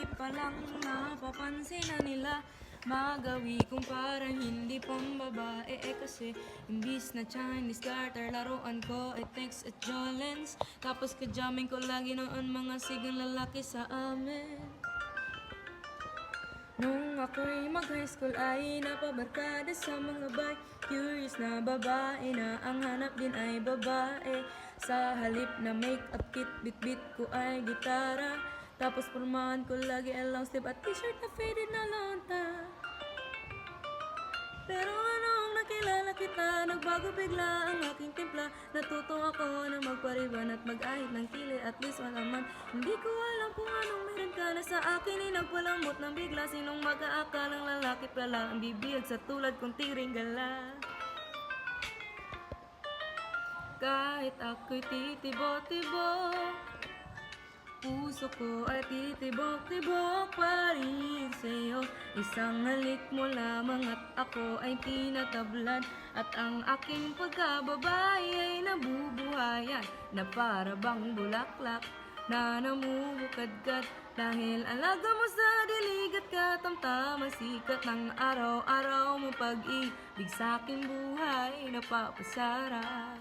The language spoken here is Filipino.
Di pa lang napapansin na nila magawi kung parang hindi pambabae. Kasi imbis na Chinese garter laruan ko text at Jolens. Tapos kajamin ko lagi noon mga sigang lalaki sa amin. Nung ako'y mag-high school ay napabarkada sa mga bay. Curious na babae na ang hanap din ay babae. Sa halip na make-up kit, bit-bit ko ay gitara. Tapos pormahan ko lagi ay long sleeve at t-shirt na faded na lonta. Pero anong nakilala kita, nagbago bigla ang aking timpla. Natuto ako na magpariban at mag-ahit ng kilay. At least malaman, hindi ko alam kung anong meron ka na sa akin. Nagpalambot ng bigla, sinong mag-aakalang lalaki pala ang bibig sa tulad kong tiring gala. Kahit ako'y titibo-tibo, puso ko ay titibok-tibok pa rin sa'yo. Isang halik mo lamang at ako ay tinatablan. At ang aking pagkababae ay nabubuhayan na para bang bulaklak na namumukadkad. Dahil alaga mo sa dilig at katamtamang sikat ng araw-araw mo pag-ibig sa aking buhay napapasarap.